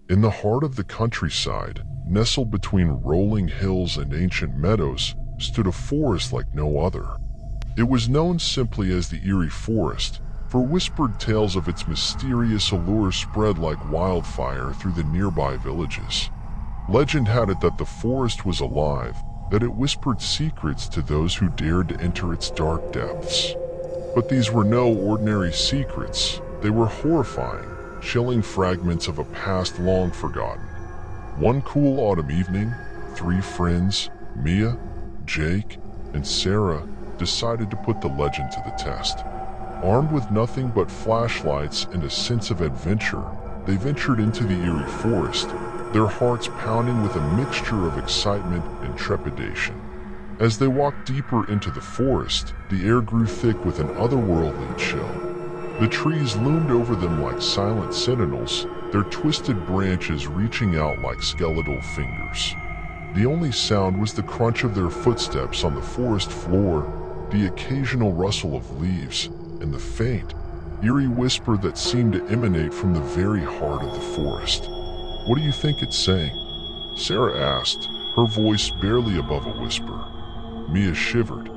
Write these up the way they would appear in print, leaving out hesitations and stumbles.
In the heart of the countryside, nestled between rolling hills and ancient meadows, stood a forest like no other. It was known simply as the Eerie Forest, for whispered tales of its mysterious allure spread like wildfire through the nearby villages. Legend had it that the forest was alive, that it whispered secrets to those who dared to enter its dark depths. But these were no ordinary secrets. They were horrifying, chilling fragments of a past long forgotten. One cool autumn evening, 3 friends, Mia, Jake, and Sarah, decided to put the legend to the test. Armed with nothing but flashlights and a sense of adventure, they ventured into the Eerie Forest, their hearts pounding with a mixture of excitement and trepidation. As they walked deeper into the forest, the air grew thick with an otherworldly chill. The trees loomed over them like silent sentinels, their twisted branches reaching out like skeletal fingers. The only sound was the crunch of their footsteps on the forest floor, the occasional rustle of leaves, and the faint, eerie whisper that seemed to emanate from the very heart of the forest. "What do you think it's saying?" Sarah asked, her voice barely above a whisper. Mia shivered.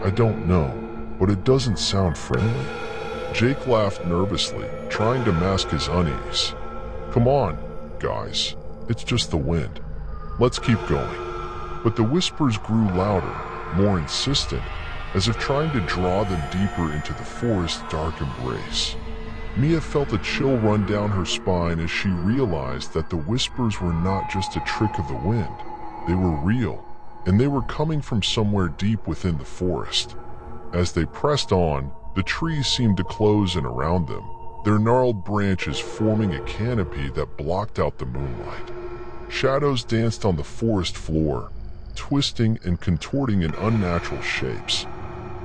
"I don't know, but it doesn't sound friendly." Jake laughed nervously, trying to mask his unease. "Come on, guys, it's just the wind. Let's keep going." But the whispers grew louder, more insistent, as if trying to draw them deeper into the forest's dark embrace. Mia felt a chill run down her spine as she realized that the whispers were not just a trick of the wind. They were real, and they were coming from somewhere deep within the forest. As they pressed on, the trees seemed to close in around them, their gnarled branches forming a canopy that blocked out the moonlight. Shadows danced on the forest floor, twisting and contorting in unnatural shapes.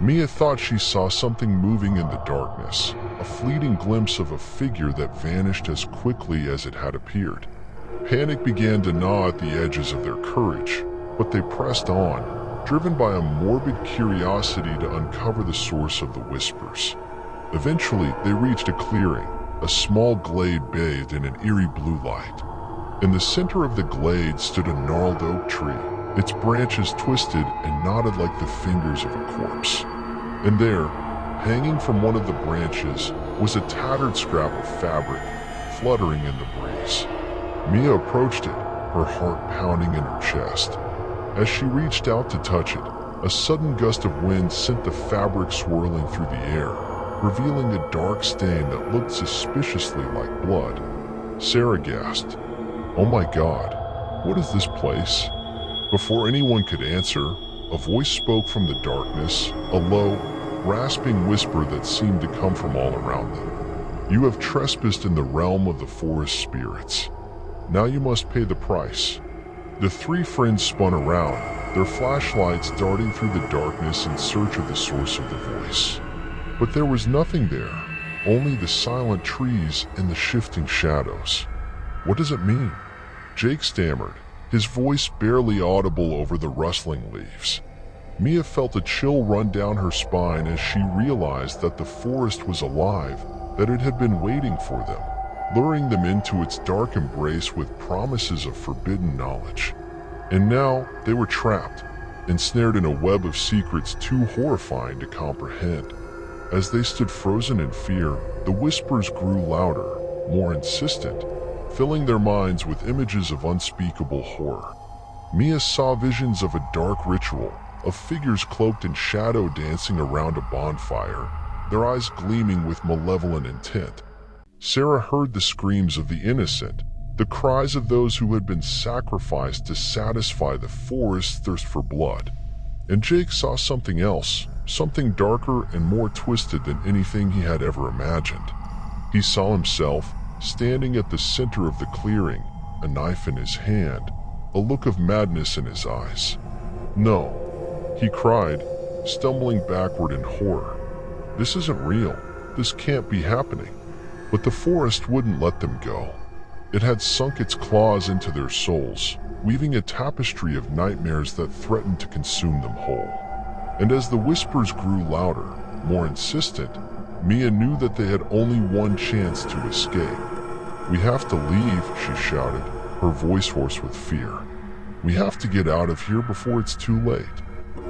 Mia thought she saw something moving in the darkness, a fleeting glimpse of a figure that vanished as quickly as it had appeared. Panic began to gnaw at the edges of their courage, but they pressed on, driven by a morbid curiosity to uncover the source of the whispers. Eventually, they reached a clearing, a small glade bathed in an eerie blue light. In the center of the glade stood a gnarled oak tree, its branches twisted and knotted like the fingers of a corpse. And there, hanging from one of the branches, was a tattered scrap of fabric, fluttering in the breeze. Mia approached it, her heart pounding in her chest. As she reached out to touch it, a sudden gust of wind sent the fabric swirling through the air, revealing a dark stain that looked suspiciously like blood. Sarah gasped, "Oh my God, what is this place?" Before anyone could answer, a voice spoke from the darkness, a low, rasping whisper that seemed to come from all around them. "You have trespassed in the realm of the forest spirits. Now you must pay the price." The 3 friends spun around, their flashlights darting through the darkness in search of the source of the voice. But there was nothing there, only the silent trees and the shifting shadows. "What does it mean?" Jake stammered, his voice barely audible over the rustling leaves. Mia felt a chill run down her spine as she realized that the forest was alive, that it had been waiting for them, luring them into its dark embrace with promises of forbidden knowledge. And now they were trapped, ensnared in a web of secrets too horrifying to comprehend. As they stood frozen in fear, the whispers grew louder, more insistent, filling their minds with images of unspeakable horror. Mia saw visions of a dark ritual, of figures cloaked in shadow dancing around a bonfire, their eyes gleaming with malevolent intent. Sarah heard the screams of the innocent, the cries of those who had been sacrificed to satisfy the forest's thirst for blood. And Jake saw something else, something darker and more twisted than anything he had ever imagined. He saw himself, standing at the center of the clearing, a knife in his hand, a look of madness in his eyes. "No," he cried, stumbling backward in horror. "This isn't real. This can't be happening." But the forest wouldn't let them go. It had sunk its claws into their souls, weaving a tapestry of nightmares that threatened to consume them whole. And as the whispers grew louder, more insistent, Mia knew that they had only one chance to escape. "We have to leave," she shouted, her voice hoarse with fear. "We have to get out of here before it's too late."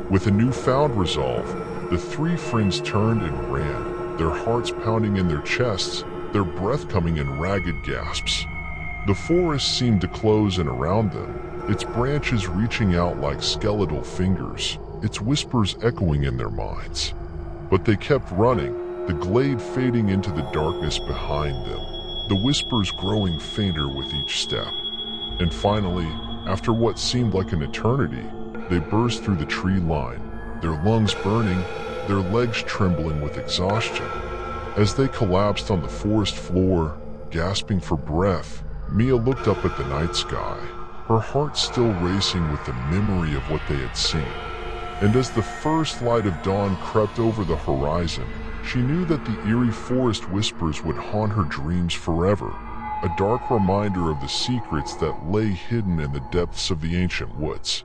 With a newfound resolve, the three friends turned and ran, their hearts pounding in their chests, their breath coming in ragged gasps. The forest seemed to close in around them, its branches reaching out like skeletal fingers, its whispers echoing in their minds. But they kept running, the glade fading into the darkness behind them, the whispers growing fainter with each step. And finally, after what seemed like an eternity, they burst through the tree line, their lungs burning, their legs trembling with exhaustion. As they collapsed on the forest floor, gasping for breath, Mia looked up at the night sky, her heart still racing with the memory of what they had seen. And as the first light of dawn crept over the horizon, she knew that the eerie forest whispers would haunt her dreams forever, a dark reminder of the secrets that lay hidden in the depths of the ancient woods.